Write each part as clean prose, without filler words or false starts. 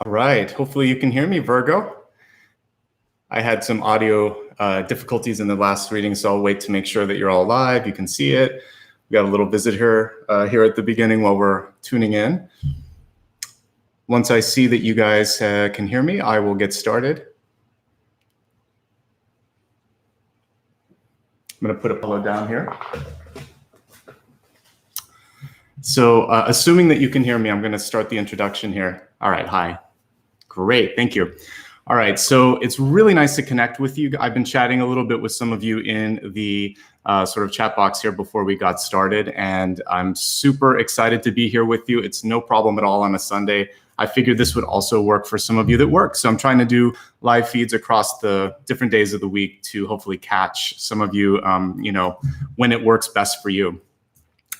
All right, hopefully you can hear me, Virgo. I had some audio difficulties in the last reading, so I'll wait to make sure that you're all live. You can see it. We got a little visitor here at the beginning while we're tuning in. Once I see that you guys can hear me, I will get started. I'm going to put a pillow down here. So assuming that you can hear me, I'm going to start the introduction here. All right, hi. Great, thank you. All right, so it's really nice to connect with you. I've been chatting a little bit with some of you in the sort of chat box here before we got started, and I'm super excited to be here with you. It's no problem at all on a Sunday. I figured this would also work for some of you that work. So I'm trying to do live feeds across the different days of the week to hopefully catch some of you, when it works best for you.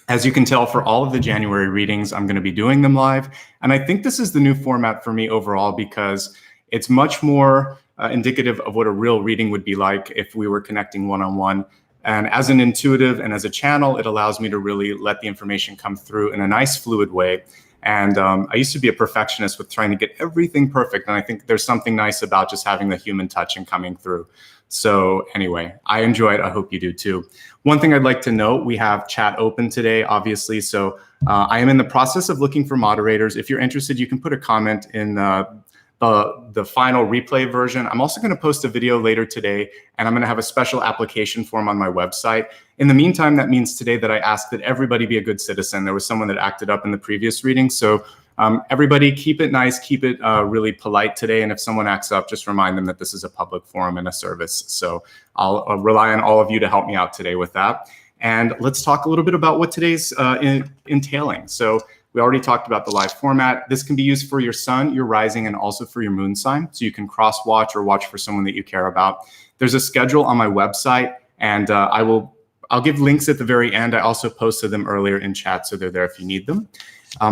As you can tell, for all of the January readings, I'm going to be doing them live. And I think this is the new format for me overall because it's much more indicative of what a real reading would be like if we were connecting one-on-one. And as an intuitive and as a channel, it allows me to really let the information come through in a nice, fluid way. And I used to be a perfectionist with trying to get everything perfect. And I think there's something nice about just having the human touch and coming through. So anyway, I enjoy it. I hope you do too. One thing I'd like to note, we have chat open today, obviously. So I am in the process of looking for moderators. If you're interested, you can put a comment in the final replay version. I'm also going to post a video later today, and I'm going to have a special application form on my website. In the meantime, that means today that I ask that everybody be a good citizen. There was someone that acted up in the previous reading. So everybody keep it nice, keep it really polite today. And if someone acts up, just remind them that this is a public forum and a service. So I'll rely on all of you to help me out today with that. And let's talk a little bit about what today's entailing. So we already talked about the live format. This can be used for your sun, your rising, and also for your moon sign. So you can cross watch or watch for someone that you care about. There's a schedule on my website, and I'll give links at the very end. I also posted them earlier in chat, so they're there if you need them.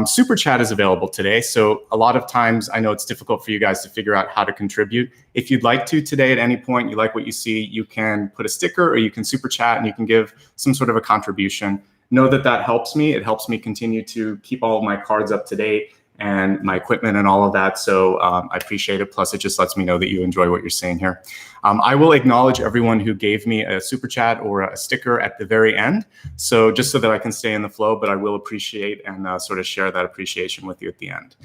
Super chat is available today. So a lot of times I know it's difficult for you guys to figure out how to contribute. If you'd like to today at any point, you like what you see, you can put a sticker or you can super chat and you can give some sort of a contribution. Know that that helps me. It helps me continue to keep all of my cards up to date and my equipment and all of that. So I appreciate it. Plus, it just lets me know that you enjoy what you're seeing here. I will acknowledge everyone who gave me a super chat or a sticker at the very end. So just so that I can stay in the flow, but I will appreciate and sort of share that appreciation with you at the end.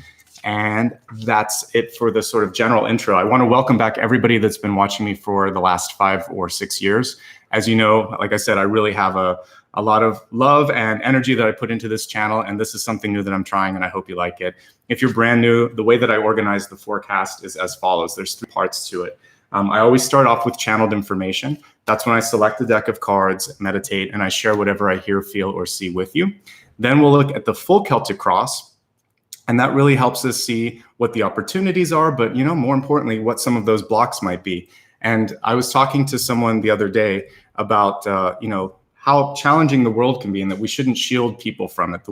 And that's it for the sort of general intro. I want to welcome back everybody that's been watching me for the last 5 or 6 years. As you know, like I said, I really have a lot of love and energy that I put into this channel, and this is something new that I'm trying, and I hope you like it. If you're brand new, the way that I organize the forecast is as follows. There's 3 parts to it. I always start off with channeled information. That's when I select a deck of cards, meditate, and I share whatever I hear, feel, or see with you. Then we'll look at the full Celtic cross, and that really helps us see what the opportunities are, but more importantly, what some of those blocks might be. And I was talking to someone the other day about, how challenging the world can be and that we shouldn't shield people from it.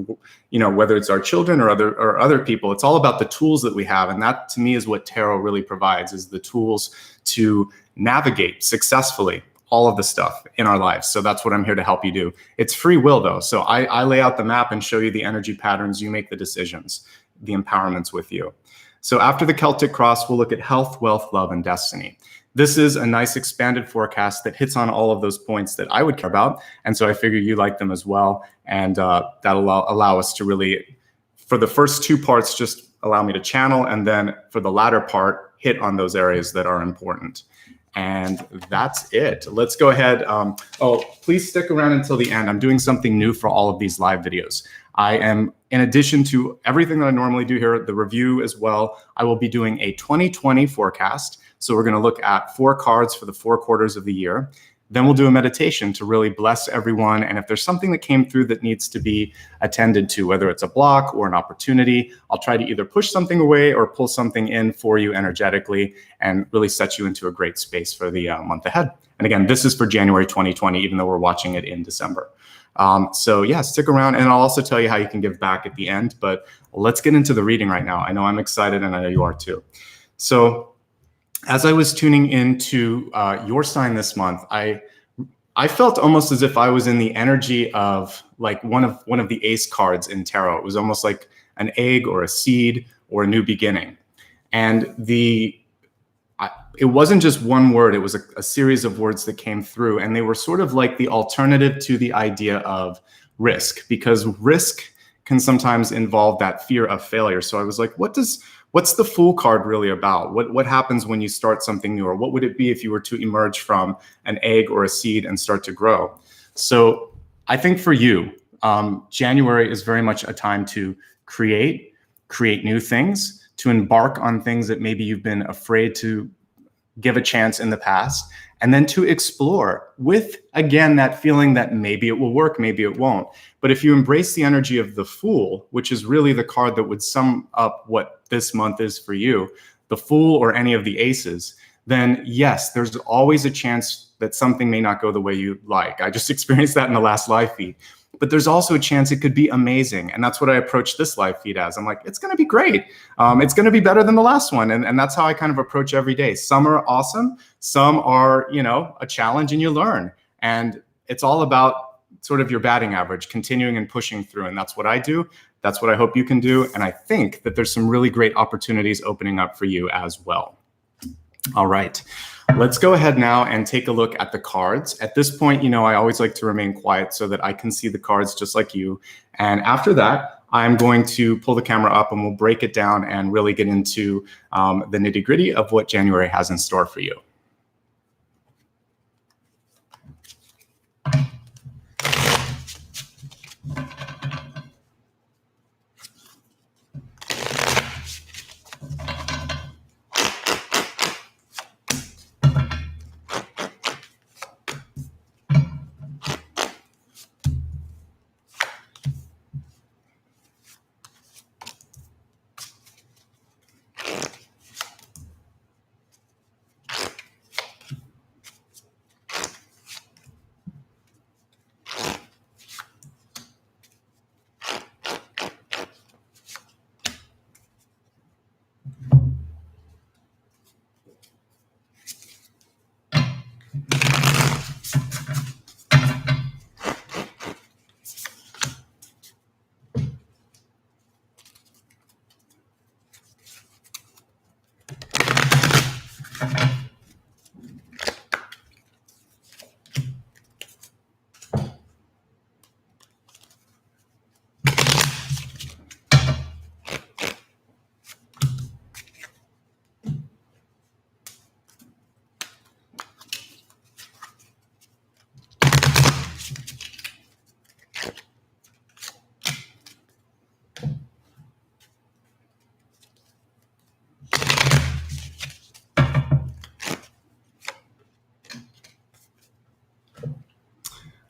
Whether it's our children or other people, it's all about the tools that we have. And that to me is what tarot really provides, is the tools to navigate successfully all of the stuff in our lives. So that's what I'm here to help you do. It's free will though. So I lay out the map and show you the energy patterns. You make the decisions, the empowerments with you. So after the Celtic cross, we'll look at health, wealth, love, and destiny. This is a nice expanded forecast that hits on all of those points that I would care about. And so I figure you like them as well. And that'll allow us to really, for the first 2 parts, just allow me to channel. And then for the latter part, hit on those areas that are important. And that's it. Let's go ahead. Please stick around until the end. I'm doing something new for all of these live videos. I am, in addition to everything that I normally do here, the review as well, I will be doing a 2020 forecast. So we're going to look at 4 cards for the 4 quarters of the year. Then we'll do a meditation to really bless everyone. And if there's something that came through that needs to be attended to, whether it's a block or an opportunity, I'll try to either push something away or pull something in for you energetically and really set you into a great space for the month ahead. And again, this is for January 2020, even though we're watching it in December. So yeah, stick around, and I'll also tell you how you can give back at the end. But let's get into the reading right now. I know I'm excited, and I know you are too. So as I was tuning into your sign this month, I felt almost as if I was in the energy of like one of the ace cards in tarot. It was almost like an egg or a seed or a new beginning. And it wasn't just one word, it was a series of words that came through, and they were sort of like the alternative to the idea of risk, because risk can sometimes involve that fear of failure. So I was like, what's the Fool card really about? What happens when you start something new? Or what would it be if you were to emerge from an egg or a seed and start to grow? So I think for you, January is very much a time to create new things, to embark on things that maybe you've been afraid to give a chance in the past, and then to explore with, again, that feeling that maybe it will work, maybe it won't. But if you embrace the energy of the Fool, which is really the card that would sum up what this month is for you, the Fool or any of the aces, then yes, there's always a chance that something may not go the way you like. I just experienced that in the last live feed. But there's also a chance it could be amazing. And that's what I approach this live feed as. I'm like, it's going to be great. It's going to be better than the last one. And that's how I kind of approach every day. Some are awesome. Some are, a challenge, and you learn. And it's all about sort of your batting average, continuing and pushing through. And that's what I do. That's what I hope you can do. And I think that there's some really great opportunities opening up for you as well. All right. Let's go ahead now and take a look at the cards. At this point, I always like to remain quiet so that I can see the cards just like you. And after that, I'm going to pull the camera up and we'll break it down and really get into the nitty-gritty of what January has in store for you.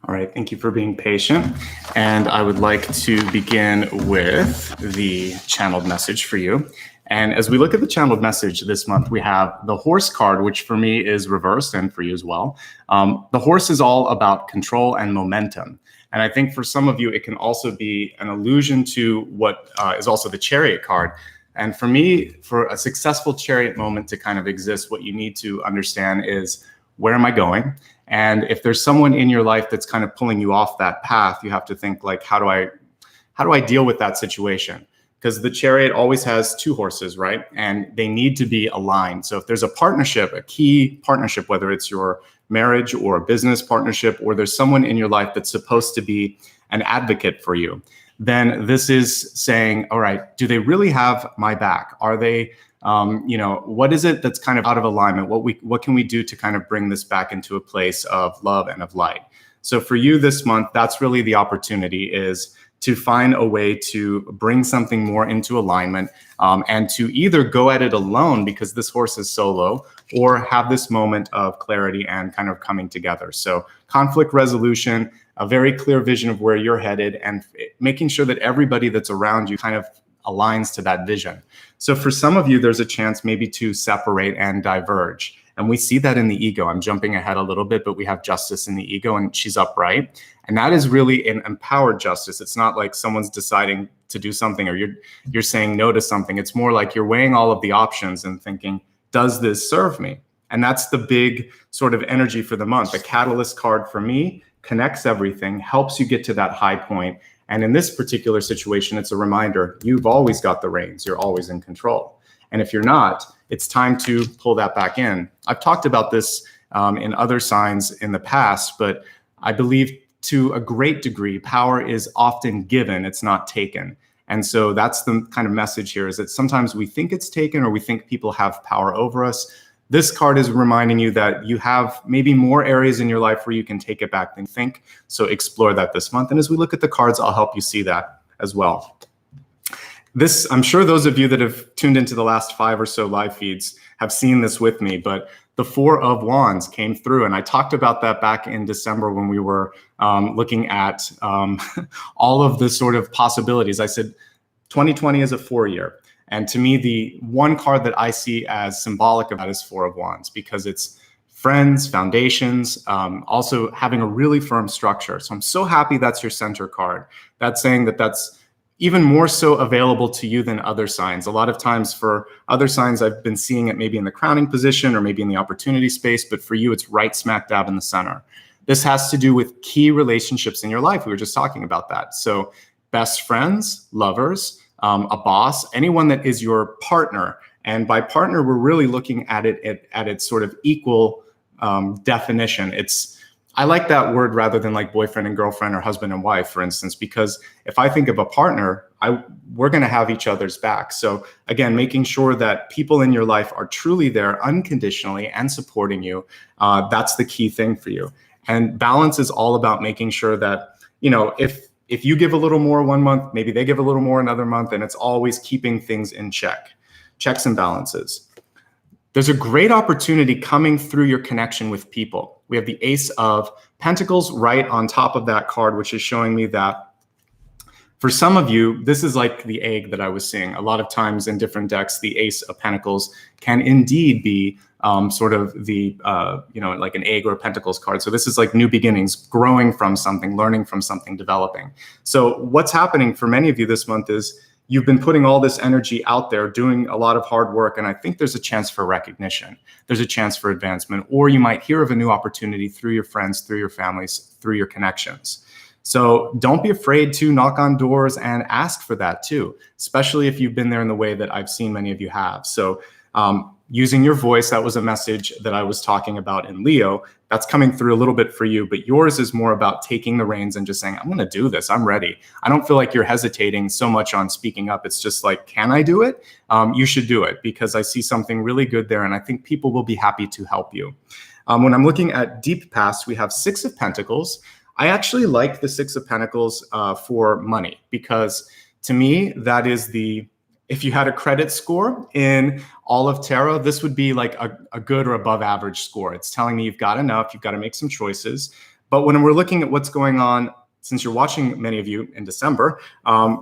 All right, thank you for being patient. And I would like to begin with the channeled message for you. And as we look at the channeled message this month, we have the Horse card, which for me is reversed and for you as well. The Horse is all about control and momentum. And I think for some of you, it can also be an allusion to what is also the Chariot card. And for me, for a successful Chariot moment to kind of exist, what you need to understand is, where am I going? And if there's someone in your life that's kind of pulling you off that path, you have to think like, how do I deal with that situation? Because the Chariot always has two horses, right? And they need to be aligned. So if there's a partnership, a key partnership, whether it's your marriage or a business partnership, or there's someone in your life that's supposed to be an advocate for you, then this is saying, all right, do they really have my back? Are they, what is it that's kind of out of alignment? What can we do to kind of bring this back into a place of love and of light? So for you this month, that's really the opportunity, is to find a way to bring something more into alignment, and to either go at it alone because this horse is solo, or have this moment of clarity and kind of coming together. So conflict resolution, a very clear vision of where you're headed, and making sure that everybody that's around you kind of aligns to that vision. So for some of you, there's a chance maybe to separate and diverge. And we see that in the ego. I'm jumping ahead a little bit, but we have Justice in the ego, and she's upright. And that is really an empowered justice. It's not like someone's deciding to do something, or you're saying no to something. It's more like you're weighing all of the options and thinking, does this serve me? And that's the big sort of energy for the month. The Catalyst card for me connects everything, helps you get to that high point. And in this particular situation, it's a reminder, you've always got the reins. You're always in control. And if you're not, it's time to pull that back in. I've talked about this in other signs in the past, but I believe to a great degree, power is often given, it's not taken. And so that's the kind of message here, is that sometimes we think it's taken, or we think people have power over us. This card is reminding you that you have maybe more areas in your life where you can take it back than think. So explore that this month. And as we look at the cards, I'll help you see that as well. This, I'm sure those of you that have tuned into the last 5 or so live feeds have seen this with me, but the 4 of Wands came through. And I talked about that back in December when we were looking at all of the sort of possibilities. I said 2020 is a 4-year. And to me, the one card that I see as symbolic of that is 4 of Wands, because it's friends, foundations, also having a really firm structure. So I'm so happy that's your center card. That's saying that that's even more so available to you than other signs. A lot of times for other signs, I've been seeing it maybe in the crowning position or maybe in the opportunity space, but for you, it's right smack dab in the center. This has to do with key relationships in your life. We were just talking about that. So best friends, lovers, a boss, anyone that is your partner. And by partner, we're really looking at it at its sort of equal definition. I like that word rather than like boyfriend and girlfriend or husband and wife, for instance, because if I think of a partner, we're going to have each other's back. So again, making sure that people in your life are truly there unconditionally and supporting you, that's the key thing for you. And balance is all about making sure that, if you give a little more one month, maybe they give a little more another month, and it's always keeping things in check. Checks and balances. There's a great opportunity coming through your connection with people. We have the Ace of Pentacles right on top of that card, which is showing me that for some of you, this is like the egg that I was seeing. A lot of times in different decks, the Ace of Pentacles can indeed be sort of the, like an egg or a Pentacles card. So this is like new beginnings, growing from something, learning from something, developing. So what's happening for many of you this month is you've been putting all this energy out there, doing a lot of hard work, and I think there's a chance for recognition. There's a chance for advancement, or you might hear of a new opportunity through your friends, through your families, through your connections. So don't be afraid to knock on doors and ask for that too, especially if you've been there in the way that I've seen many of you have. So using your voice, that was a message that I was talking about in Leo. That's coming through a little bit for you, but yours is more about taking the reins and just saying, I'm going to do this. I'm ready. I don't feel like you're hesitating so much on speaking up. It's just like, can I do it? You should do it, because I see something really good there, and I think people will be happy to help you. When I'm looking at deep past, we have 6 of Pentacles. I actually like the 6 of Pentacles for money, because to me, that is if you had a credit score in all of tarot, this would be like a good or above average score. It's telling me you've got enough, you've got to make some choices. But when we're looking at what's going on, since you're watching many of you in December,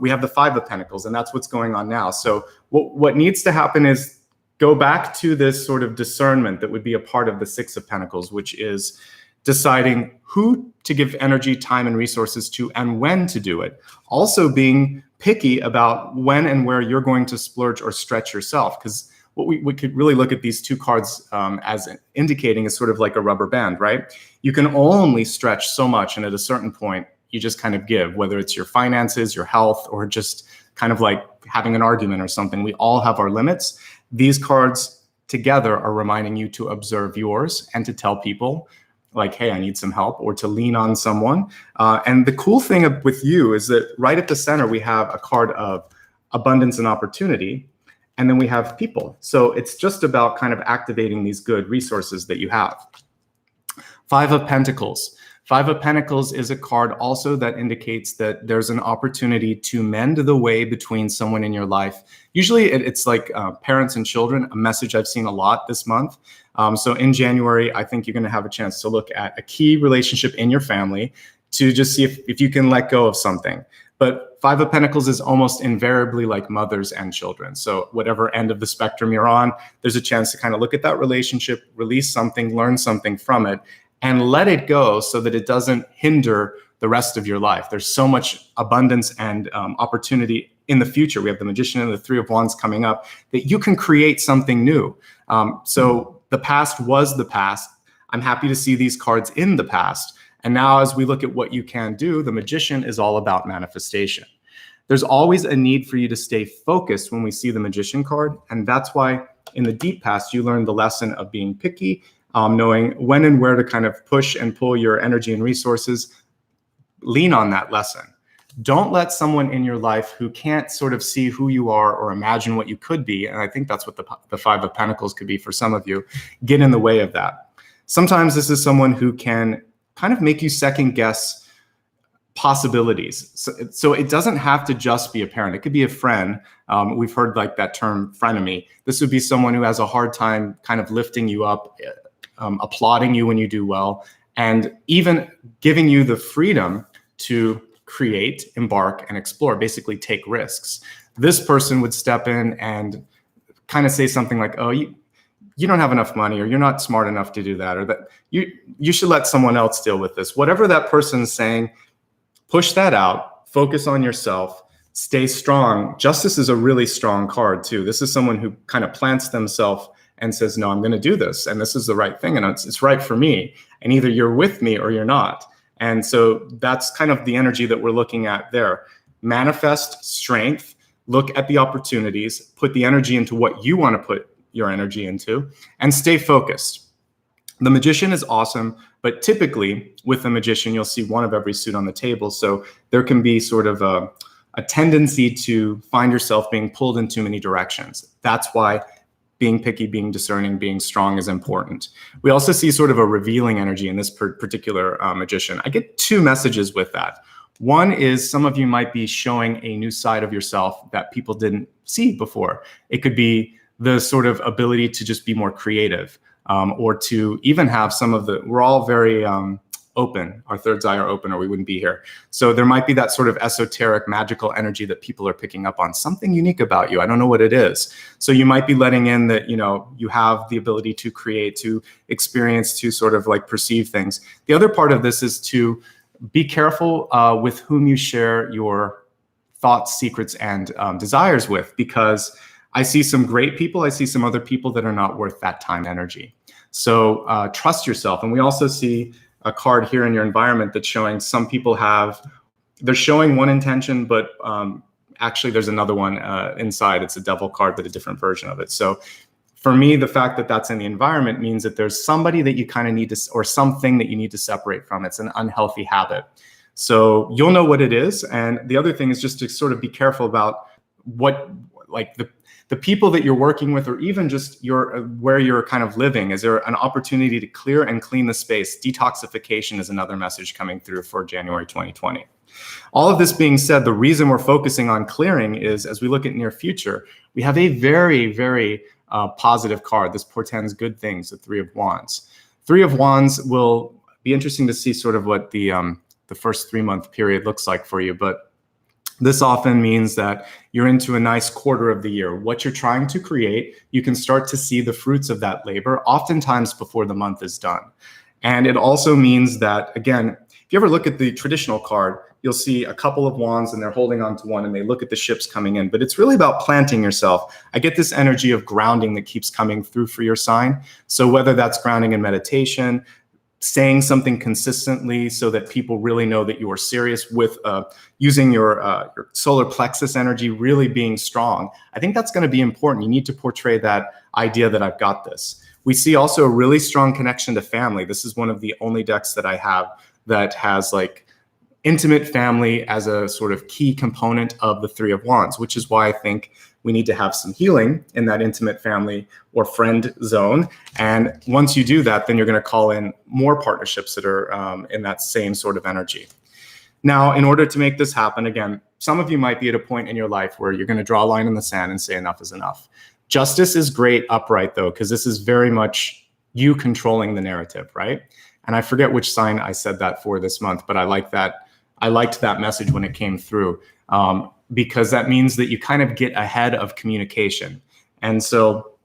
we have the 5 of Pentacles, and that's what's going on now. So what needs to happen is go back to this sort of discernment that would be a part of the 6 of Pentacles, which is deciding who to give energy, time, and resources to, and when to do it. Also being picky about when and where you're going to splurge or stretch yourself, because what we could really look at these 2 cards as indicating is sort of like a rubber band, right? You can only stretch so much, and at a certain point, you just kind of give, whether it's your finances, your health, or just kind of like having an argument or something. We all have our limits. These cards together are reminding you to observe yours and to tell people, like, hey, I need some help, or to lean on someone. And the cool thing with you is that right at the center, we have a card of abundance and opportunity, and then we have people. So it's just about kind of activating these good resources that you have. 5 of Pentacles. 5 of Pentacles is a card also that indicates that there's an opportunity to mend the way between someone in your life. Usually it's like parents and children, a message I've seen a lot this month. So in January, I think you're going to have a chance to look at a key relationship in your family to just see if you can let go of something. But 5 of Pentacles is almost invariably like mothers and children. So whatever end of the spectrum you're on, there's a chance to kind of look at that relationship, release something, learn something from it, and let it go so that it doesn't hinder the rest of your life. There's so much abundance and opportunity in the future. We have the Magician and the 3 of Wands coming up, that you can create something new. So the past was the past. I'm happy to see these cards in the past. And now as we look at what you can do, the Magician is all about manifestation. There's always a need for you to stay focused when we see the Magician card. And that's why in the deep past, you learned the lesson of being picky, knowing when and where to kind of push and pull your energy and resources. Lean on that lesson. Don't let someone in your life who can't sort of see who you are or imagine what you could be, and I think that's what the Five of Pentacles could be for some of you, get in the way of that. Sometimes this is someone who can kind of make you second guess possibilities. So it doesn't have to just be a parent. It could be a friend. We've heard like that term frenemy. This would be someone who has a hard time kind of lifting you up, applauding you when you do well, and even giving you the freedom to create, embark, and explore, basically take risks. This person would step in and kind of say something like, oh, you don't have enough money, or you're not smart enough to do that, or that you should let someone else deal with this. Whatever that person's saying, push that out, focus on yourself, stay strong. Justice is a really strong card too. This is someone who kind of plants themselves and says, no, I'm going to do this, and this is the right thing, and it's right for me, and either you're with me or you're not. And so that's kind of the energy that we're looking at there. Manifest strength, look at the opportunities, put the energy into what you want to put your energy into, and stay focused. The Magician is awesome, but typically with the Magician, you'll see one of every suit on the table. So there can be sort of a tendency to find yourself being pulled in too many directions. That's why being picky, being discerning, being strong is important. We also see sort of a revealing energy in this particular Magician. I get two messages with that. One is some of you might be showing a new side of yourself that people didn't see before. It could be the sort of ability to just be more creative, or to even have some of we're all very open. Our third eye are open, or we wouldn't be here. So there might be that sort of esoteric, magical energy that people are picking up on, something unique about you. I don't know what it is. So you might be letting in that, you have the ability to create, to experience, to sort of like perceive things. The other part of this is to be careful with whom you share your thoughts, secrets, and desires with, because I see some great people. I see some other people that are not worth that time and energy. So trust yourself. And we also see a card here in your environment that's showing some people they're showing one intention, but actually there's another one inside. It's a devil card, but a different version of it. So for me, the fact that that's in the environment means that there's somebody that you kind of need to, or something that you need to separate from. It's an unhealthy habit. So you'll know what it is. And the other thing is just to sort of be careful about the people that you're working with, or even just where you're kind of living. Is there an opportunity to clear and clean the space? Detoxification is another message coming through for January 2020. All of this being said, the reason we're focusing on clearing is, as we look at near future, we have a very, very positive card. This portends good things, the Three of Wands. Three of Wands will be interesting to see sort of what the first 3-month period looks like for you, but this often means that you're into a nice quarter of the year. What you're trying to create, you can start to see the fruits of that labor, oftentimes before the month is done. And it also means that, again, if you ever look at the traditional card, you'll see a couple of wands and they're holding on to one and they look at the ships coming in. But it's really about planting yourself. I get this energy of grounding that keeps coming through for your sign. So whether that's grounding in meditation, saying something consistently so that people really know that you are serious with using your solar plexus energy, really being strong. I think that's going to be important. You need to portray that idea that I've got this. We see also a really strong connection to family. This is one of the only decks that I have that has like intimate family as a sort of key component of the Three of Wands, which is why I think we need to have some healing in that intimate family or friend zone. And once you do that, then you're going to call in more partnerships that are in that same sort of energy. Now, in order to make this happen, again, some of you might be at a point in your life where you're going to draw a line in the sand and say enough is enough. Justice is great upright, though, because this is very much you controlling the narrative, right? And I forget which sign I said that for this month, but I like that. I liked that message when it came through. Because that means that you kind of get ahead of communication. And so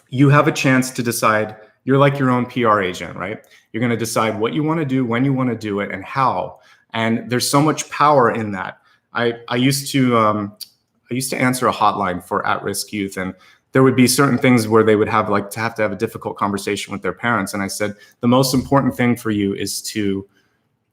you have a chance to decide. You're like your own PR agent, right? You're going to decide what you want to do, when you want to do it, and how. And there's so much power in that. I used to answer a hotline for at-risk youth, and there would be certain things where they would have to have a difficult conversation with their parents. And I said, the most important thing for you is to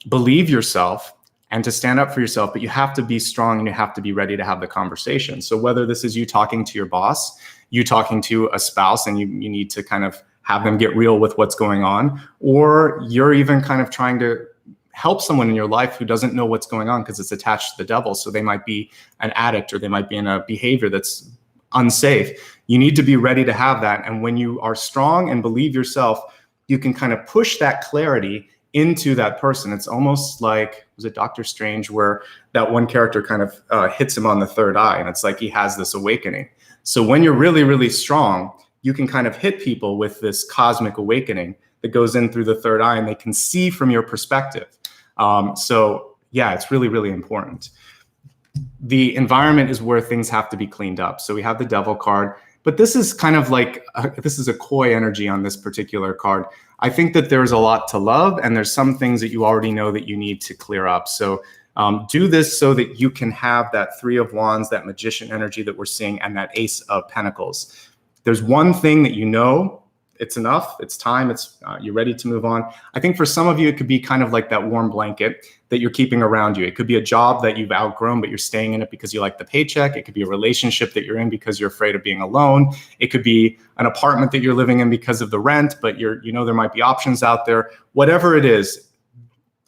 believe yourself and to stand up for yourself, but you have to be strong and you have to be ready to have the conversation. So whether this is you talking to your boss, you talking to a spouse, and you need to kind of have them get real with what's going on, or you're even kind of trying to help someone in your life who doesn't know what's going on because it's attached to the devil. So they might be an addict, or they might be in a behavior that's unsafe. You need to be ready to have that. And when you are strong and believe yourself, you can kind of push that clarity into that person. It's almost like, was it Doctor Strange, where that one character kind of hits him on the third eye, and it's like he has this awakening. So when you're really, really strong, you can kind of hit people with this cosmic awakening that goes in through the third eye, and they can see from your perspective. So yeah, it's really, really important. The environment is where things have to be cleaned up. So we have the devil card, but this is kind of like, this is a coy energy on this particular card. I think that there's a lot to love, and there's some things that you already know that you need to clear up. So do this so that you can have that Three of Wands, that magician energy that we're seeing, and that Ace of Pentacles. There's one thing that you know, it's enough, it's time, it's you're ready to move on. I think for some of you, it could be kind of like that warm blanket that you're keeping around you. It could be a job that you've outgrown, but you're staying in it because you like the paycheck. It could be a relationship that you're in because you're afraid of being alone. It could be an apartment that you're living in because of the rent, but you know there might be options out there. Whatever it is,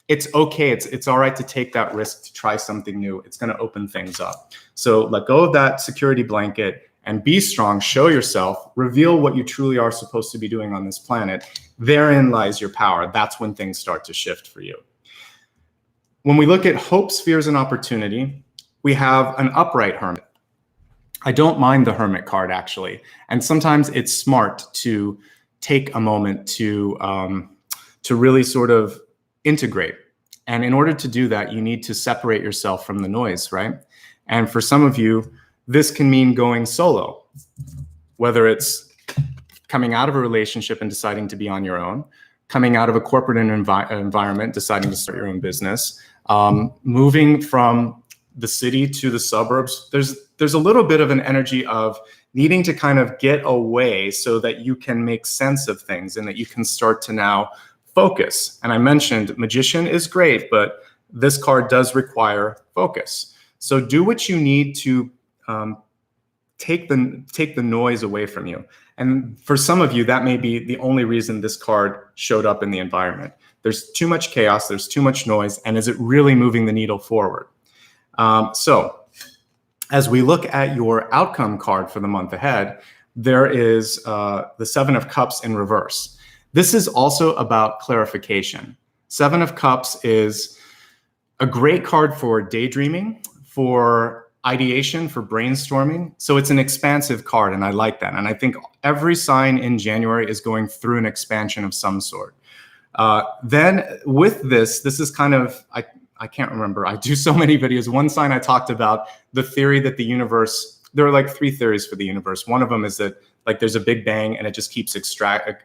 it's okay. It's all right to take that risk, to try something new. It's going to open things up. So let go of that security blanket and be strong, show yourself, reveal what you truly are supposed to be doing on this planet. Therein lies your power. That's when things start to shift for you. When we look at hopes, fears, and opportunity, we have an upright hermit. I don't mind the hermit card, actually. And sometimes it's smart to take a moment to really sort of integrate. And in order to do that, you need to separate yourself from the noise, right? And for some of you, this can mean going solo, whether it's coming out of a relationship and deciding to be on your own, coming out of a corporate environment, deciding to start your own business, moving from the city to the suburbs. There's a little bit of an energy of needing to kind of get away so that you can make sense of things and that you can start to now focus. And I mentioned magician is great, but this card does require focus. So do what you need to take the noise away from you. And for some of you, that may be the only reason this card showed up in the environment. There's too much chaos, there's too much noise, and is it really moving the needle forward? So as we look at your outcome card for the month ahead, there is the Seven of Cups in reverse. This is also about clarification. Seven of Cups is a great card for daydreaming, for ideation, for brainstorming. So it's an expansive card, and I like that. And I think every sign in January is going through an expansion of some sort. Then with this is kind of, I can't remember. I do so many videos. One sign I talked about the theory that the universe, there are like three theories for the universe. One of them is that like there's a big bang and it just keeps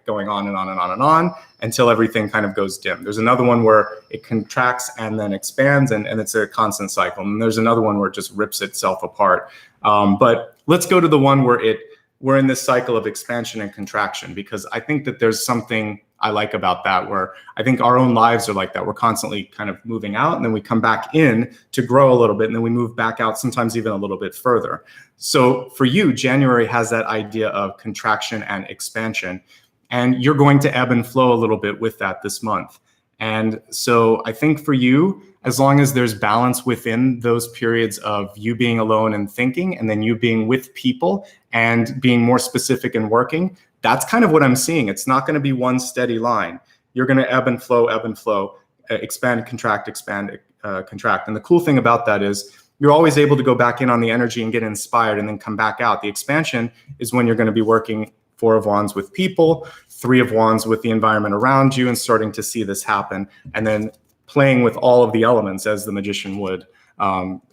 going on and on and on and on until everything kind of goes dim. There's another one where it contracts and then expands and it's a constant cycle. And there's another one where it just rips itself apart. But let's go to the one where we're in this cycle of expansion and contraction, because I think that there's something I like about that, where I think our own lives are like that. We're constantly kind of moving out and then we come back in to grow a little bit and then we move back out, sometimes even a little bit further. So for you, January has that idea of contraction and expansion, and you're going to ebb and flow a little bit with that this month. And so I think for you, as long as there's balance within those periods of you being alone and thinking, and then you being with people and being more specific and working, that's kind of what I'm seeing. It's not going to be one steady line. You're going to ebb and flow, expand, contract, expand, contract. And the cool thing about that is you're always able to go back in on the energy and get inspired and then come back out. The expansion is when you're going to be working Four of Wands with people, Three of Wands with the environment around you, and starting to see this happen. And then playing with all of the elements as the magician would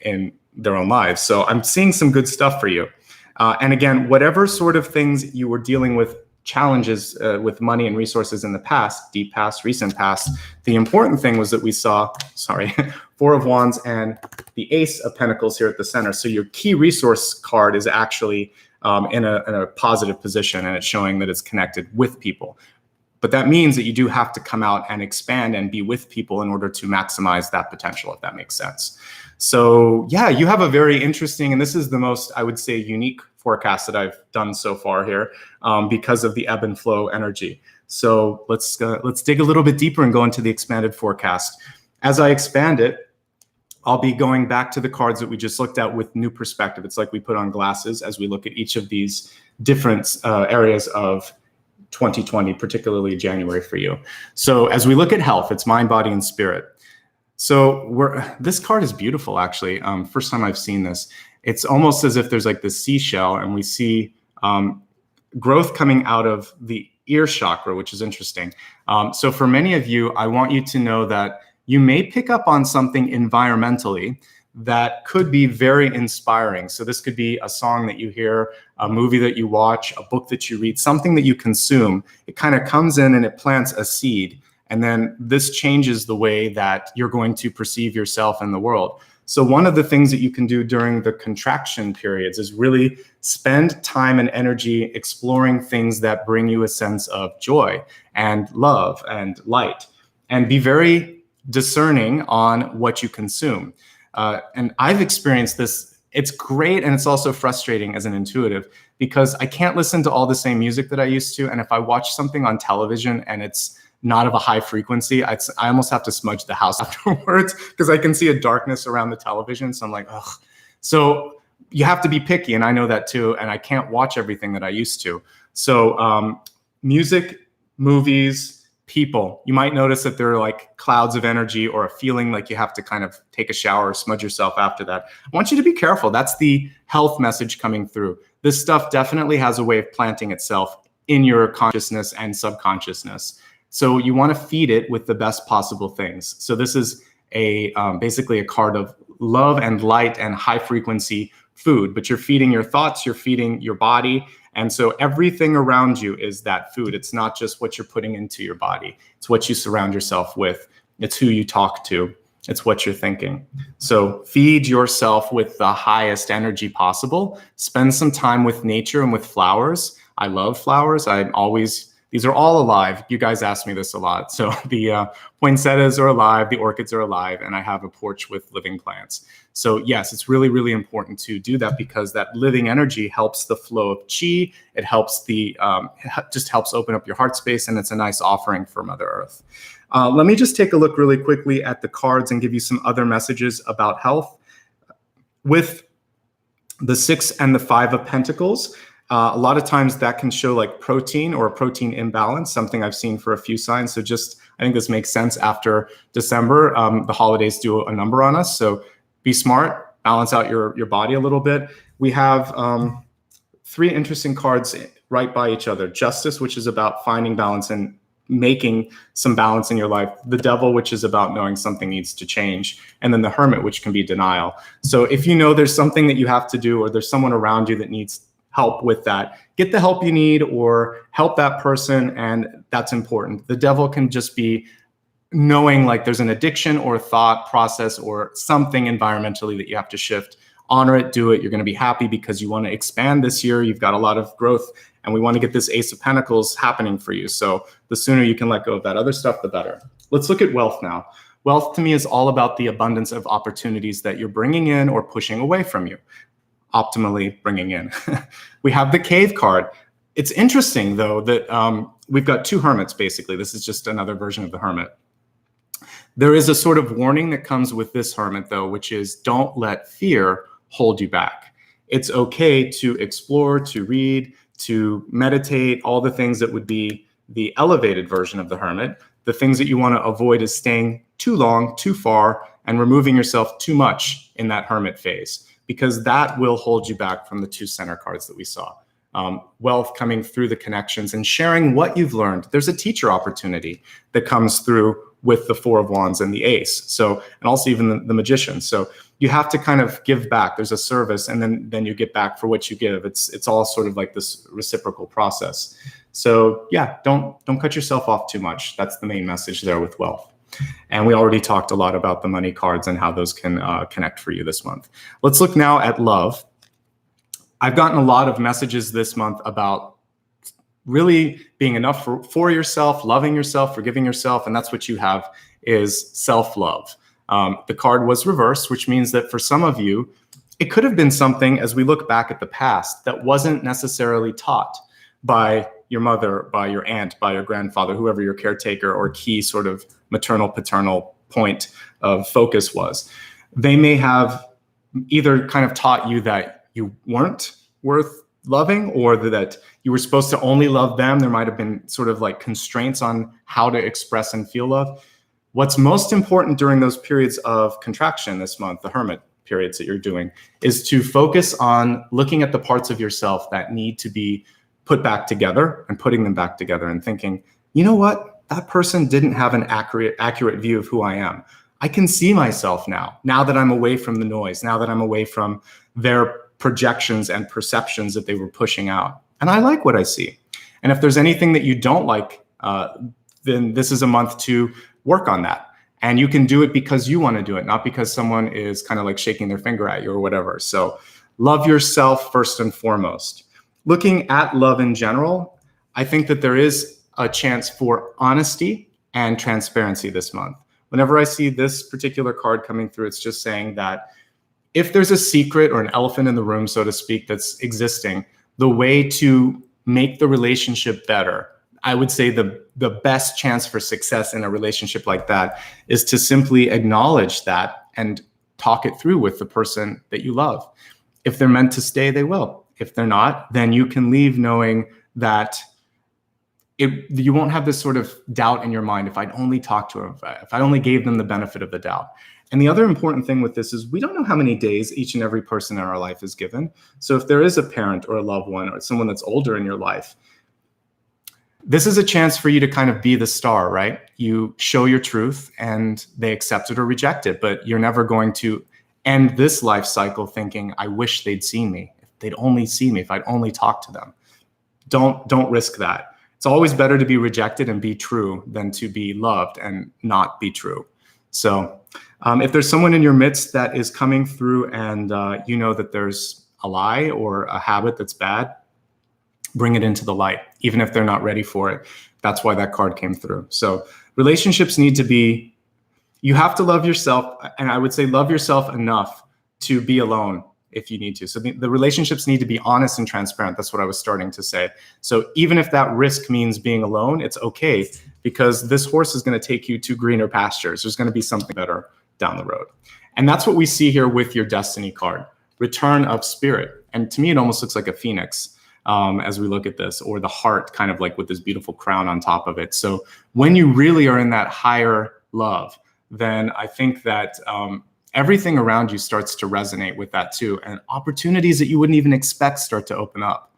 in their own lives. So I'm seeing some good stuff for you. And again, whatever sort of things you were dealing with, challenges with money and resources in the past, deep past, recent past, the important thing was that we saw, Four of Wands and the Ace of Pentacles here at the center. So your key resource card is actually in a positive position, and it's showing that it's connected with people. But that means that you do have to come out and expand and be with people in order to maximize that potential, if that makes sense. So yeah, you have a very interesting, and this is the most, I would say, unique forecast that I've done so far here, because of the ebb and flow energy. So let's dig a little bit deeper and go into the expanded forecast. As I expand it, I'll be going back to the cards that we just looked at with new perspective. It's like we put on glasses as we look at each of these different areas of 2020, particularly January for you. So as we look at health, it's mind, body, and spirit. So this card is beautiful, actually. First time I've seen this. It's almost as if there's like this seashell, and we see growth coming out of the ear chakra, which is interesting. So for many of you, I want you to know that you may pick up on something environmentally that could be very inspiring. So this could be a song that you hear, a movie that you watch, a book that you read, something that you consume. It kind of comes in and it plants a seed. And then this changes the way that you're going to perceive yourself in the world. So one of the things that you can do during the contraction periods is really spend time and energy exploring things that bring you a sense of joy and love and light, and be very discerning on what you consume. And I've experienced this. It's great, and it's also frustrating as an intuitive, because I can't listen to all the same music that I used to. And if I watch something on television and it's not of a high frequency, I almost have to smudge the house afterwards, because I can see a darkness around the television. So I'm like, ugh. So you have to be picky, and I know that too. And I can't watch everything that I used to. So music, movies, people, you might notice that there are like clouds of energy or a feeling like you have to kind of take a shower or smudge yourself after that. I want you to be careful. That's the health message coming through. This stuff definitely has a way of planting itself in your consciousness and subconsciousness. So you want to feed it with the best possible things. So this is basically a card of love and light and high frequency food, but you're feeding your thoughts, you're feeding your body. And so everything around you is that food. It's not just what you're putting into your body. It's what you surround yourself with. It's who you talk to. It's what you're thinking. So feed yourself with the highest energy possible. Spend some time with nature and with flowers. I love flowers. These are all alive. You guys ask me this a lot. So the poinsettias are alive, the orchids are alive, and I have a porch with living plants. So yes, it's really, really important to do that, because that living energy helps the flow of chi. It helps just helps open up your heart space, and it's a nice offering for Mother Earth. Let me just take a look really quickly at the cards and give you some other messages about health. With the 6 and the 5 of Pentacles, a lot of times that can show like protein or a protein imbalance, something I've seen for a few signs. So I think this makes sense after December. The holidays do a number on us. So be smart, balance out your body a little bit. We have 3 interesting cards right by each other. Justice, which is about finding balance and making some balance in your life. The Devil, which is about knowing something needs to change. And then the Hermit, which can be denial. So if you know there's something that you have to do, or there's someone around you that needs help with that, get the help you need or help that person, and that's important. The Devil can just be knowing like there's an addiction or thought process or something environmentally that you have to shift. Honor it, do it. You're going to be happy because you want to expand this year. You've got a lot of growth, and we want to get this Ace of Pentacles happening for you. So the sooner you can let go of that other stuff, the better. Let's look at wealth now. Wealth to me is all about the abundance of opportunities that you're bringing in or pushing away from you. Optimally bringing in. We have the Cave card. It's interesting though that we've got 2 hermits basically. This is just another version of the Hermit. There is a sort of warning that comes with this Hermit though, which is don't let fear hold you back. It's okay to explore, to read, to meditate, all the things that would be the elevated version of the Hermit. The things that you want to avoid is staying too long, too far, and removing yourself too much in that Hermit phase, because that will hold you back from the 2 center cards that we saw. Wealth coming through the connections and sharing what you've learned. There's a teacher opportunity that comes through with the 4 of Wands and the Ace. So, and also even the Magician. So you have to kind of give back. There's a service, and then you get back for what you give. It's all sort of like this reciprocal process. So yeah, don't cut yourself off too much. That's the main message there with wealth. And we already talked a lot about the money cards and how those can connect for you this month. Let's look now at love. I've gotten a lot of messages this month about really being enough for yourself, loving yourself, forgiving yourself. And that's what you have is self-love. The card was reversed, which means that for some of you, it could have been something as we look back at the past that wasn't necessarily taught by your mother, by your aunt, by your grandfather, whoever your caretaker or key sort of maternal, paternal point of focus was. They may have either kind of taught you that you weren't worth loving or that you were supposed to only love them. There might have been sort of like constraints on how to express and feel love. What's most important during those periods of contraction this month, the hermit periods that you're doing, is to focus on looking at the parts of yourself that need to be put back together and putting them back together and thinking, you know what? That person didn't have an accurate view of who I am. I can see myself now that I'm away from the noise, now that I'm away from their projections and perceptions that they were pushing out. And I like what I see. And if there's anything that you don't like, then this is a month to work on that. And you can do it because you want to do it, not because someone is kind of like shaking their finger at you or whatever. So love yourself first and foremost. Looking at love in general, I think that there is a chance for honesty and transparency this month. Whenever I see this particular card coming through, it's just saying that if there's a secret or an elephant in the room, so to speak, that's existing, the way to make the relationship better, I would say the best chance for success in a relationship like that is to simply acknowledge that and talk it through with the person that you love. If they're meant to stay, they will. If they're not, then you can leave knowing that you won't have this sort of doubt in your mind. If I'd only talked to them, if I only gave them the benefit of the doubt. And the other important thing with this is we don't know how many days each and every person in our life is given. So if there is a parent or a loved one or someone that's older in your life, this is a chance for you to kind of be the star, right? You show your truth and they accept it or reject it, but you're never going to end this life cycle thinking, I wish they'd seen me. If they'd only see me, if I'd only talk to them. Don't risk that. It's always better to be rejected and be true than to be loved and not be true. So if there's someone in your midst that is coming through and you know that there's a lie or a habit that's bad, bring it into the light, even if they're not ready for it. That's why that card came through. So relationships need to be, you have to love yourself. And I would say love yourself enough to be alone if you need to. So the relationships need to be honest and transparent. That's what I was starting to say. So even if that risk means being alone, it's okay, because this horse is going to take you to greener pastures. There's going to be something better down the road. And that's what we see here with your destiny card, return of spirit. And to me, it almost looks like a phoenix. As we look at this, or the heart kind of like with this beautiful crown on top of it. So when you really are in that higher love, then I think that everything around you starts to resonate with that too. And opportunities that you wouldn't even expect start to open up.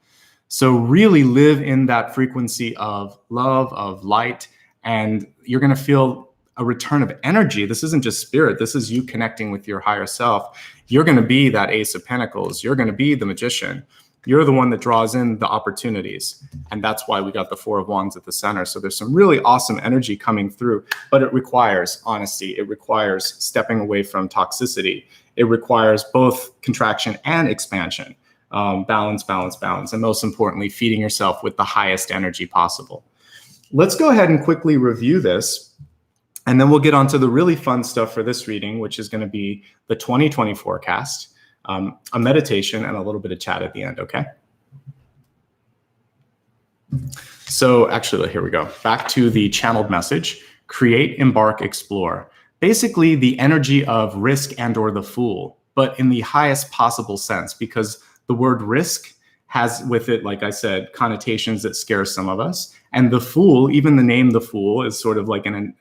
So really live in that frequency of love, of light, and you're going to feel a return of energy. This isn't just spirit. This is you connecting with your higher self. You're going to be that Ace of Pentacles. You're going to be the magician. You're the one that draws in the opportunities. And that's why we got the Four of Wands at the center. So there's some really awesome energy coming through, but it requires honesty. It requires stepping away from toxicity. It requires both contraction and expansion, balance, balance, balance. And most importantly, feeding yourself with the highest energy possible. Let's go ahead and quickly review this. And then we'll get on to the really fun stuff for this reading, which is going to be the 2020 forecast. A meditation and a little bit of chat at the end, okay? So actually, here we go. Back to the channeled message, create, embark, explore. Basically the energy of risk and or the fool, but in the highest possible sense, because the word risk has with it, like I said, connotations that scare some of us. And the fool, even the name the fool, is sort of like an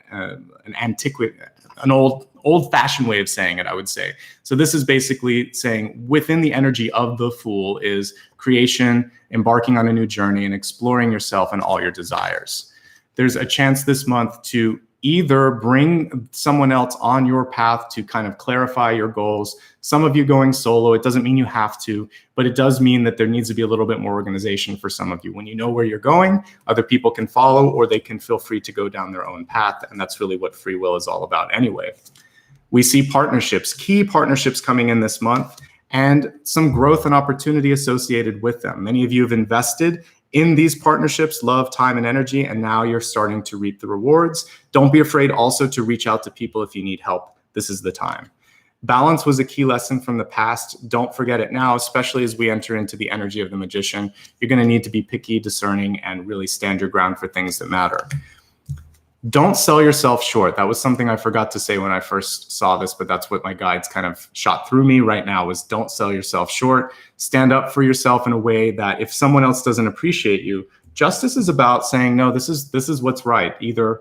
antiquity, an old-fashioned way of saying it, I would say. So this is basically saying within the energy of the fool is creation, embarking on a new journey, and exploring yourself and all your desires. There's a chance this month to either bring someone else on your path to kind of clarify your goals. Some of you going solo, it doesn't mean you have to, but it does mean that there needs to be a little bit more organization for some of you. When you know where you're going, other people can follow, or they can feel free to go down their own path. And that's really what free will is all about anyway. We see partnerships, key partnerships coming in this month, and some growth and opportunity associated with them. Many of you have invested in these partnerships, love, time, and energy, and now you're starting to reap the rewards. Don't be afraid also to reach out to people if you need help. This is the time. Balance was a key lesson from the past. Don't forget it now, especially as we enter into the energy of the magician. You're going to need to be picky, discerning, and really stand your ground for things that matter. Don't sell yourself short. That was something I forgot to say when I first saw this, but that's what my guides kind of shot through me right now, was don't sell yourself short. Stand up for yourself in a way that if someone else doesn't appreciate you, justice is about saying, no, this is what's right. Either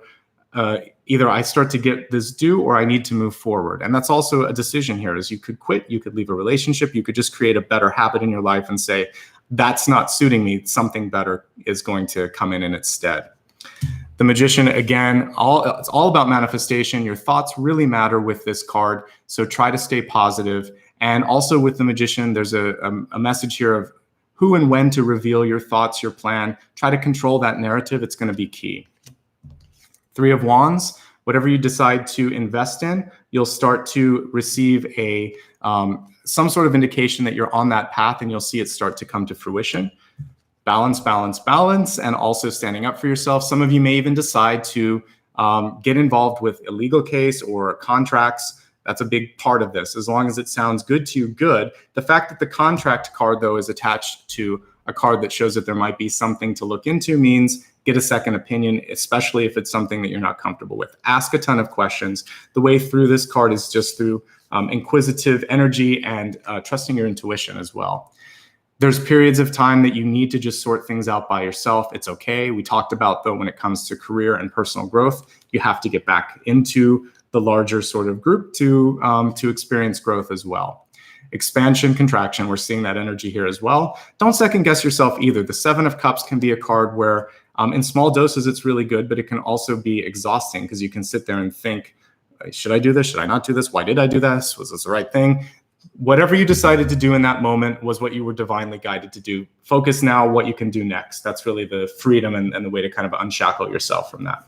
I start to get this due or I need to move forward. And that's also a decision here, is you could quit, you could leave a relationship, you could just create a better habit in your life and say, that's not suiting me, something better is going to come in its stead. The magician, again, it's all about manifestation. Your thoughts really matter with this card, so try to stay positive. And also with the magician, there's a message here of who and when to reveal your thoughts, your plan. Try to control that narrative. It's going to be key. Three of Wands, whatever you decide to invest in, you'll start to receive some sort of indication that you're on that path, and you'll see it start to come to fruition. Balance, balance, balance, and also standing up for yourself. Some of you may even decide to get involved with a legal case or contracts. That's a big part of this. As long as it sounds good to you, good. The fact that the contract card, though, is attached to a card that shows that there might be something to look into means get a second opinion, especially if it's something that you're not comfortable with. Ask a ton of questions. The way through this card is just through inquisitive energy and trusting your intuition as well. There's periods of time that you need to just sort things out by yourself. It's okay. We talked about, though, when it comes to career and personal growth, you have to get back into the larger sort of group to experience growth as well. Expansion, contraction, we're seeing that energy here as well. Don't second guess yourself either. The Seven of Cups can be a card where in small doses it's really good, but it can also be exhausting because you can sit there and think, should I do this? Should I not do this? Why did I do this? Was this the right thing? Whatever you decided to do in that moment was what you were divinely guided to do. Focus now what you can do next. That's really the freedom and the way to kind of unshackle yourself from that.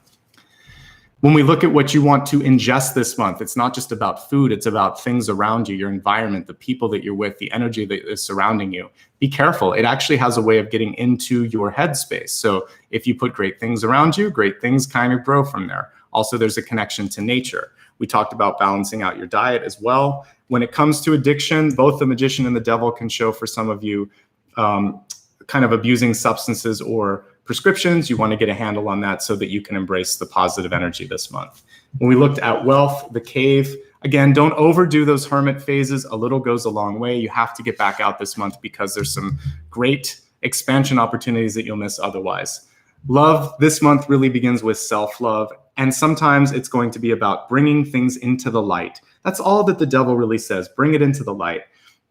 When we look at what you want to ingest this month, it's not just about food, it's about things around you, your environment, the people that you're with, the energy that is surrounding you. Be careful. It actually has a way of getting into your headspace. So if you put great things around you, great things kind of grow from there. Also, there's a connection to nature. We talked about balancing out your diet as well. When it comes to addiction, both the magician and the devil can show for some of you kind of abusing substances or prescriptions. You want to get a handle on that so that you can embrace the positive energy this month. When we looked at wealth, the cave, again, don't overdo those hermit phases. A little goes a long way. You have to get back out this month because there's some great expansion opportunities that you'll miss otherwise. Love this month really begins with self-love. And sometimes it's going to be about bringing things into the light. That's all that the devil really says. Bring it into the light.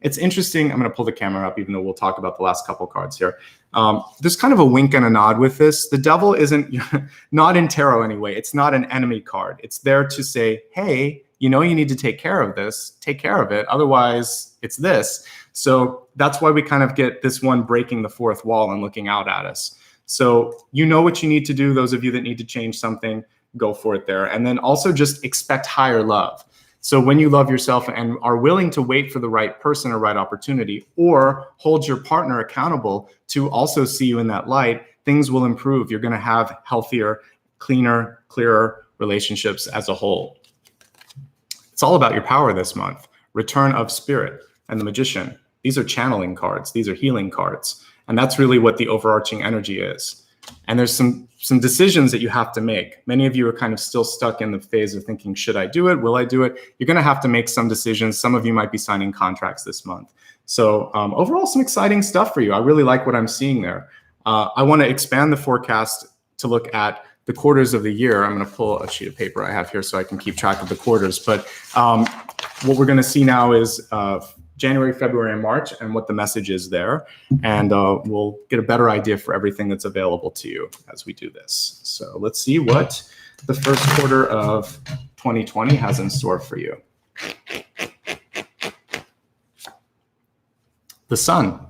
It's interesting. I'm going to pull the camera up, even though we'll talk about the last couple cards here. There's kind of a wink and a nod with this. The devil isn't, not in tarot anyway. It's not an enemy card. It's there to say, hey, you need to take care of this. Take care of it. Otherwise, it's this. So that's why we kind of get this one breaking the fourth wall and looking out at us. So you know what you need to do. Those of you that need to change something, go for it there. And then also just expect higher love. So when you love yourself and are willing to wait for the right person or right opportunity, or hold your partner accountable to also see you in that light, things will improve. You're going to have healthier, cleaner, clearer relationships as a whole. It's all about your power this month. Return of Spirit and the Magician. These are channeling cards. These are healing cards. And that's really what the overarching energy is. And there's some decisions that you have to make. Many of you are kind of still stuck in the phase of thinking, should I do it? Will I do it? You're going to have to make some decisions. Some of you might be signing contracts this month. So overall, some exciting stuff for you. I really like what I'm seeing there. I want to expand the forecast to look at the quarters of the year. I'm going to pull a sheet of paper I have here so I can keep track of the quarters. But what we're going to see now is January, February, and March, and what the message is there. And we'll get a better idea for everything that's available to you as we do this. So let's see what the first quarter of 2020 has in store for you. The Sun.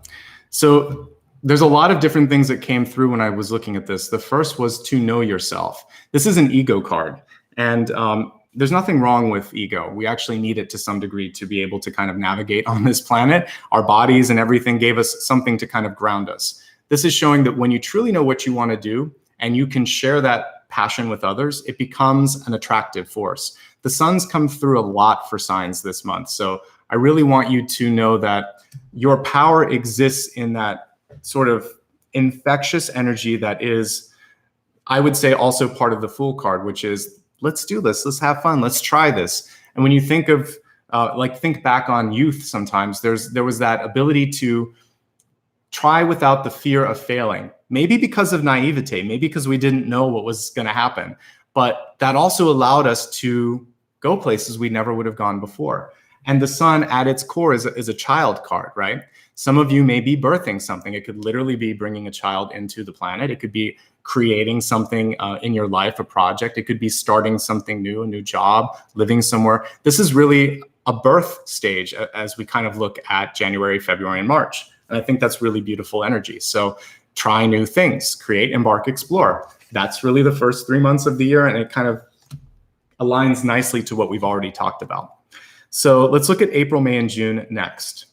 So there's a lot of different things that came through when I was looking at this. The first was to know yourself. This is an ego card. And there's nothing wrong with ego. We actually need it to some degree to be able to kind of navigate on this planet. Our bodies and everything gave us something to kind of ground us. This is showing that when you truly know what you want to do and you can share that passion with others, it becomes an attractive force. The sun's come through a lot for signs this month. So I really want you to know that your power exists in that sort of infectious energy that is, I would say, also part of the Fool card, which is, let's do this, let's have fun, let's try this. And when you think of, think back on youth sometimes, there was that ability to try without the fear of failing, maybe because of naivete, maybe because we didn't know what was going to happen. But that also allowed us to go places we never would have gone before. And the sun at its core is a child card, right? Some of you may be birthing something. It could literally be bringing a child into the planet. It could be creating something in your life, a project. It could be starting something new, a new job, living somewhere. This is really a birth stage as we kind of look at January, February, and March. And I think that's really beautiful energy. So try new things, create, embark, explore. That's really the first 3 months of the year, and it kind of aligns nicely to what we've already talked about. So let's look at April, May, and June next.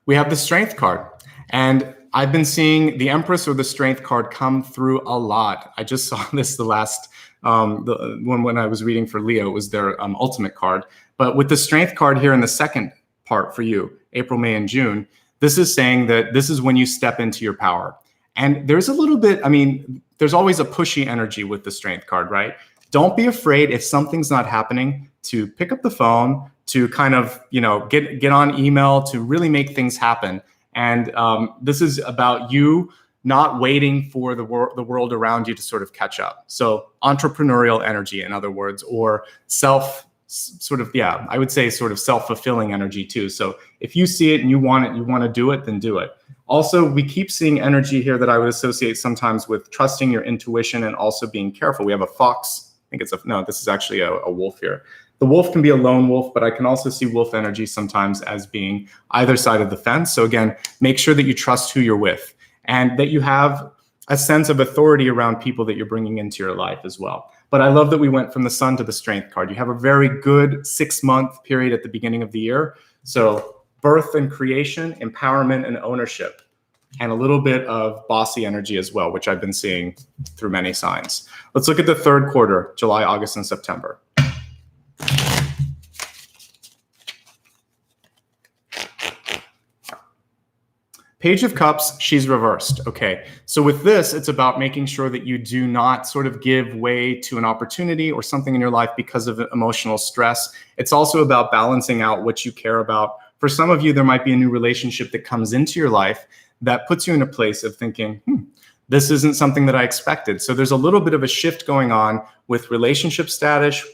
We have the Strength card, and I've been seeing the Empress or the Strength card come through a lot. I just saw this the last the one when I was reading for Leo. It was their ultimate card. But with the Strength card here in the second part for you, April, May, and June, this is saying that this is when you step into your power. And there's a little bit, I mean, there's always a pushy energy with the Strength card, right? Don't be afraid if something's not happening to pick up the phone, to kind of, get on email, to really make things happen. And this is about you not waiting for the world around you to sort of catch up. So entrepreneurial energy, in other words, or I would say sort of self-fulfilling energy too. So if you see it and you want to do it, then do it. Also, we keep seeing energy here that I would associate sometimes with trusting your intuition and also being careful. We have a fox. I think this is actually a wolf here. The wolf can be a lone wolf, but I can also see wolf energy sometimes as being either side of the fence. So again, make sure that you trust who you're with and that you have a sense of authority around people that you're bringing into your life as well. But I love that we went from the sun to the Strength card. You have a very good 6-month period at the beginning of the year. So birth and creation, empowerment and ownership, and a little bit of bossy energy as well, which I've been seeing through many signs. Let's look at the third quarter, July, August, and September. Page of Cups, she's reversed. Okay, so with this, it's about making sure that you do not sort of give way to an opportunity or something in your life because of emotional stress. It's also about balancing out what you care about. For some of you, there might be a new relationship that comes into your life that puts you in a place of thinking, this isn't something that I expected. So there's a little bit of a shift going on with relationship status,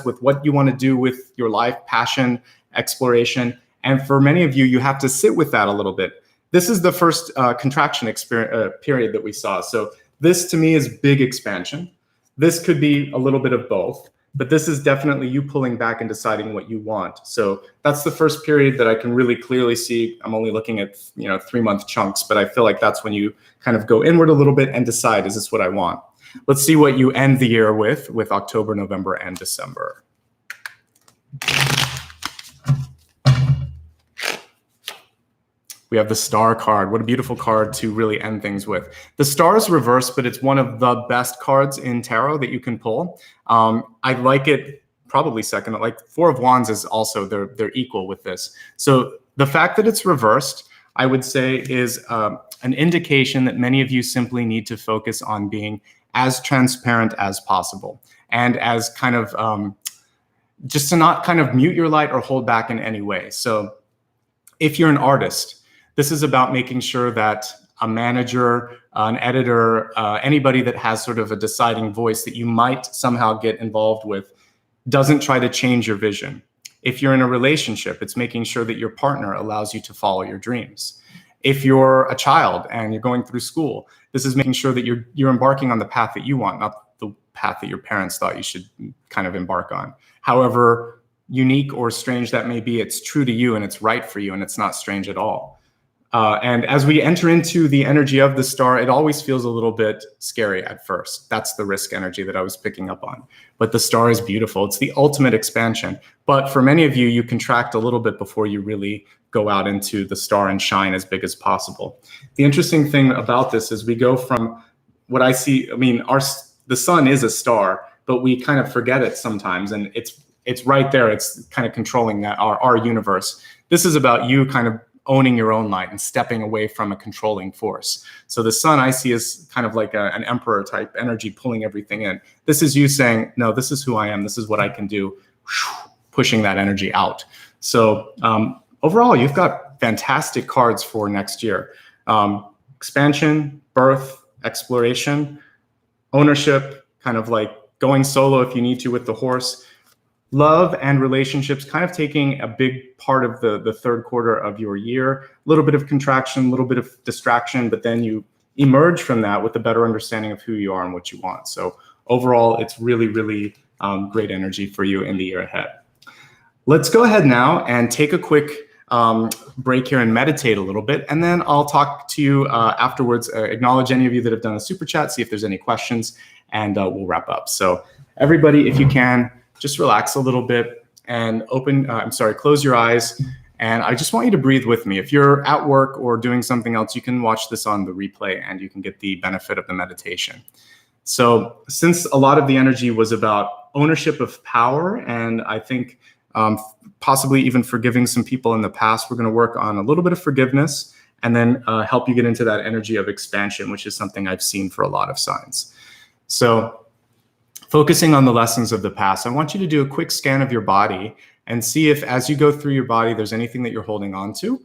with what you want to do with your life, passion, exploration. And for many of you, you have to sit with that a little bit. This is the first contraction period that we saw. So this to me is big expansion. This could be a little bit of both, but this is definitely you pulling back and deciding what you want. So that's the first period that I can really clearly see. I'm only looking at 3-month chunks, but I feel like that's when you kind of go inward a little bit and decide, is this what I want? Let's see what you end the year with October, November, and December. We have the Star card. What a beautiful card to really end things with. The Star is reversed, but it's one of the best cards in tarot that you can pull. I like it probably second. Like Four of Wands is also, they're equal with this. So the fact that it's reversed, I would say, is an indication that many of you simply need to focus on being as transparent as possible and as kind of just to not kind of mute your light or hold back in any way. So if you're an artist, this is about making sure that a manager, an editor, anybody that has sort of a deciding voice that you might somehow get involved with doesn't try to change your vision. If you're in a relationship, it's making sure that your partner allows you to follow your dreams. If you're a child and you're going through school, this is making sure that you're embarking on the path that you want, not the path that your parents thought you should kind of embark on. However unique or strange that may be, it's true to you and it's right for you and it's not strange at all. And as we enter into the energy of the star, it always feels a little bit scary at first. That's the risk energy that I was picking up on. But the star is beautiful. It's the ultimate expansion. But for many of you, you contract a little bit before you really go out into the star and shine as big as possible. The interesting thing about this is we go from what I see, I mean, the sun is a star, but we kind of forget it sometimes. And it's right there. It's kind of controlling that our universe. This is about you kind of owning your own light and stepping away from a controlling force. So the sun I see is kind of like an emperor type energy pulling everything in. This is you saying, no, this is who I am. This is what I can do, pushing that energy out. So overall, you've got fantastic cards for next year. Expansion, birth, exploration, ownership, kind of like going solo if you need to with the horse. Love and relationships kind of taking a big part of the third quarter of your year, a little bit of contraction, a little bit of distraction, but then you emerge from that with a better understanding of who you are and what you want. So overall, it's really, really great energy for you in the year ahead. Let's go ahead now and take a quick break here and meditate a little bit. And then I'll talk to you afterwards, acknowledge any of you that have done a super chat, see if there's any questions, and we'll wrap up. So everybody, if you can, just relax a little bit and close your eyes. And I just want you to breathe with me. If you're at work or doing something else, you can watch this on the replay and you can get the benefit of the meditation. So since a lot of the energy was about ownership of power, and I think possibly even forgiving some people in the past, we're going to work on a little bit of forgiveness and then help you get into that energy of expansion, which is something I've seen for a lot of signs. So focusing on the lessons of the past, I want you to do a quick scan of your body and see if as you go through your body, there's anything that you're holding on to.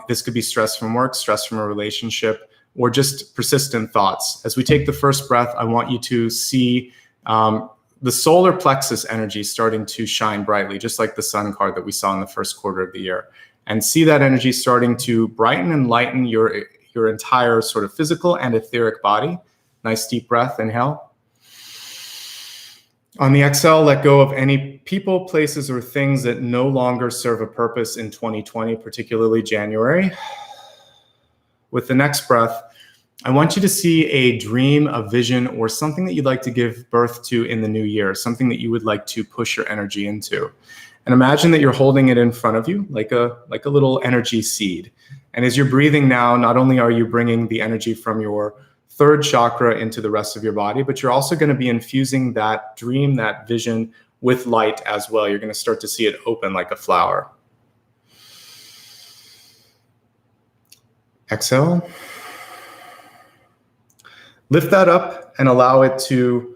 This could be stress from work, stress from a relationship, or just persistent thoughts. As we take the first breath, I want you to see the solar plexus energy starting to shine brightly, just like the sun card that we saw in the first quarter of the year. And see that energy starting to brighten and lighten your entire sort of physical and etheric body. Nice deep breath, inhale. On the exhale, let go of any people, places, or things that no longer serve a purpose in 2020, particularly January. With the next breath, I want you to see a dream, a vision, or something that you'd like to give birth to in the new year, something that you would like to push your energy into. And imagine that you're holding it in front of you like a little energy seed. And as you're breathing now, not only are you bringing the energy from your third chakra into the rest of your body, but you're also going to be infusing that dream, that vision with light as well. You're going to start to see it open like a flower. Exhale. Lift that up and allow it to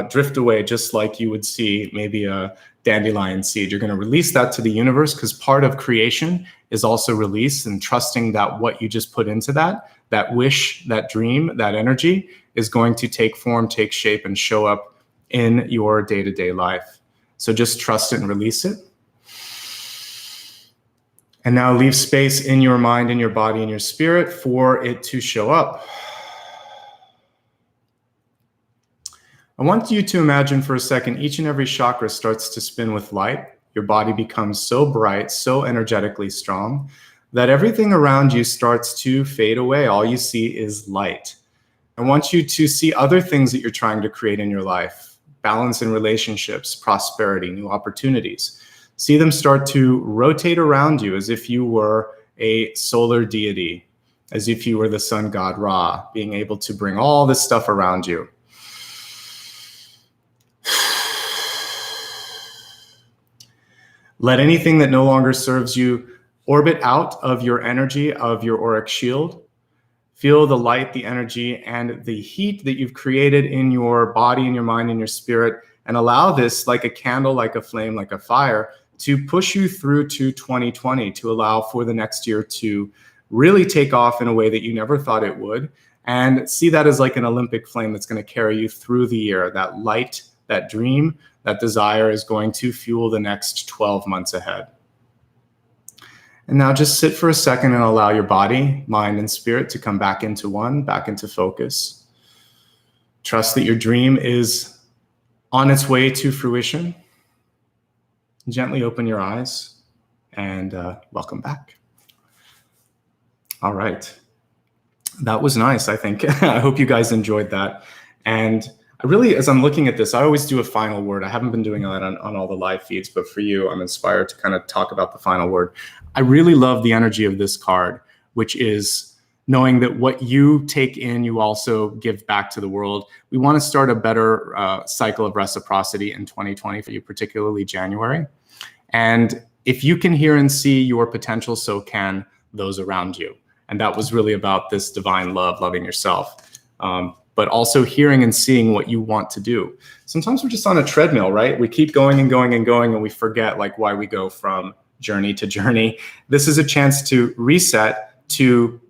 drift away, just like you would see maybe a dandelion seed. You're going to release that to the universe, because part of creation is also release and trusting that what you just put into that wish, that dream, that energy is going to take form, take shape, and show up in your day-to-day life. So just trust it and release it. And now leave space in your mind, in your body, in your spirit for it to show up. I want you to imagine for a second, each and every chakra starts to spin with light. Your body becomes so bright, so energetically strong, that everything around you starts to fade away. All you see is light. I want you to see other things that you're trying to create in your life: balance in relationships, prosperity, new opportunities. See them start to rotate around you as if you were a solar deity, as if you were the sun god Ra, being able to bring all this stuff around you. Let anything that no longer serves you orbit out of your energy, of your auric shield. Feel the light, the energy, and the heat that you've created in your body, in your mind, in your spirit, and allow this, like a candle, like a flame, like a fire, to push you through to 2020, to allow for the next year to really take off in a way that you never thought it would. And see that as like an Olympic flame that's going to carry you through the year. That light, that dream, that desire is going to fuel the next 12 months ahead. And now just sit for a second and allow your body, mind, and spirit to come back into one, back into focus. Trust that your dream is on its way to fruition. Gently open your eyes and welcome back. All right. That was nice, I think. I hope you guys enjoyed that. And I really, as I'm looking at this, I always do a final word. I haven't been doing that on all the live feeds, but for you, I'm inspired to kind of talk about the final word. I really love the energy of this card, which is knowing that what you take in, you also give back to the world. We want to start a better cycle of reciprocity in 2020 for you, particularly January. And if you can hear and see your potential, so can those around you. And that was really about this divine love, loving yourself, but also hearing and seeing what you want to do. Sometimes we're just on a treadmill, right? We keep going and going and going, and we forget like why we go from journey to journey. This is a chance to reset, to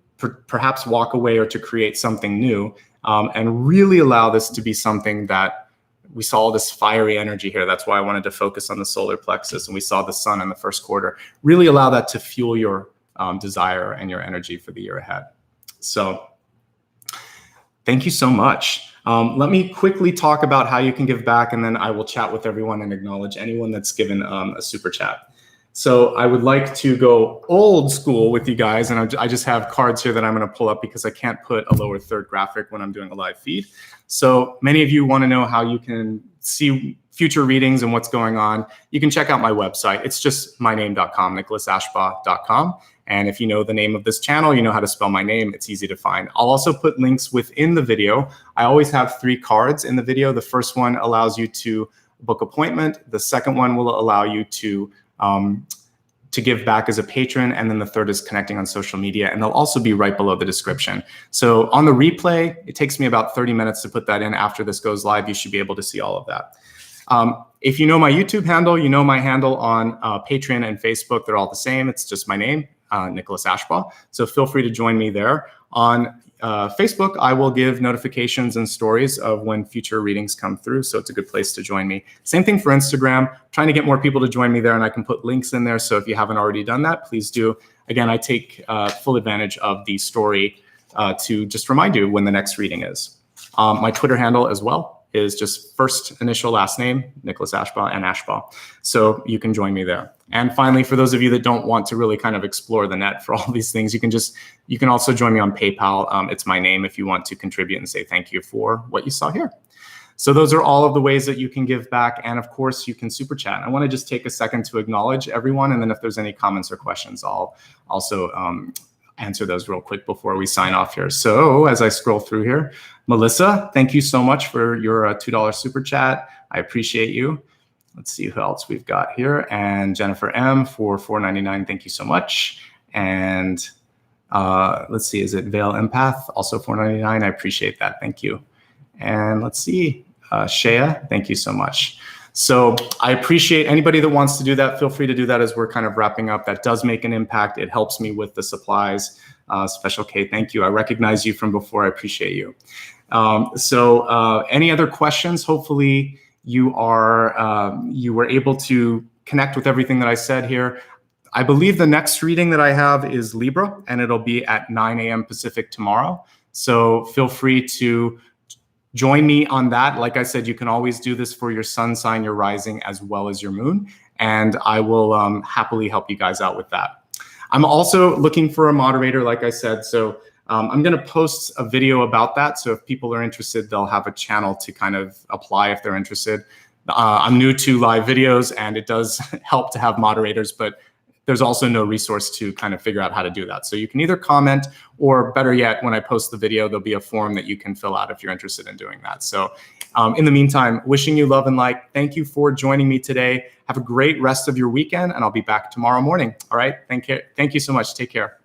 perhaps walk away or to create something new, and really allow this to be something that we saw all this fiery energy here. That's why I wanted to focus on the solar plexus, and we saw the sun in the first quarter. Really allow that to fuel your desire and your energy for the year ahead. So thank you so much. Let me quickly talk about how you can give back, and then I will chat with everyone and acknowledge anyone that's given a super chat. So I would like to go old school with you guys, and I just have cards here that I'm going to pull up because I can't put a lower third graphic when I'm doing a live feed. So many of you want to know how you can see future readings and what's going on. You can check out my website. It's just myname.com, nicholasashbaugh.com. And if you know the name of this channel, you know how to spell my name. It's easy to find. I'll also put links within the video. I always have 3 cards in the video. The first one allows you to book appointment. The second one will allow you to give back as a patron. And then the third is connecting on social media. And they'll also be right below the description. So on the replay, it takes me about 30 minutes to put that in. After this goes live, you should be able to see all of that. If you know my YouTube handle, you know my handle on Patreon and Facebook. They're all the same. It's just my name, Nicholas Ashbaugh. So feel free to join me there. On Facebook, I will give notifications and stories of when future readings come through. So it's a good place to join me. Same thing for Instagram. I'm trying to get more people to join me there, and I can put links in there. So if you haven't already done that, please do. Again, I take full advantage of the story to just remind you when the next reading is. My Twitter handle as well is just first initial last name, Nicholas Ashbaugh, and Ashbaugh. So you can join me there. And finally, for those of you that don't want to really kind of explore the net for all these things, you can also join me on PayPal. It's my name if you want to contribute and say thank you for what you saw here. So those are all of the ways that you can give back. And of course, you can super chat. I want to just take a second to acknowledge everyone. And then if there's any comments or questions, I'll also answer those real quick before we sign off here. So as I scroll through here, Melissa, thank you so much for your $2 super chat. I appreciate you. Let's see who else we've got here. And Jennifer M for $4.99. Thank you so much. And let's see, is it Vale Empath? Also $4.99. I appreciate that. Thank you. And let's see, Shea, thank you so much. So I appreciate anybody that wants to do that. Feel free to do that as we're kind of wrapping up. That does make an impact. It helps me with the supplies. Special K, thank you. I recognize you from before. I appreciate you. Any other questions? Hopefully you were able to connect with everything that I said here. I believe the next reading that I have is Libra, and it'll be at 9 a.m. Pacific tomorrow. So feel free to join me on that. Like I said, you can always do this for your sun sign, your rising, as well as your moon. And I will happily help you guys out with that. I'm also looking for a moderator, like I said. So I'm going to post a video about that. So if people are interested, they'll have a channel to kind of apply if they're interested. I'm new to live videos, and it does help to have moderators, but there's also no resource to kind of figure out how to do that. So you can either comment, or better yet, when I post the video, there'll be a form that you can fill out if you're interested in doing that. So in the meantime, wishing you love and light. Thank you for joining me today. Have a great rest of your weekend, and I'll be back tomorrow morning. All right. Thank you so much. Take care.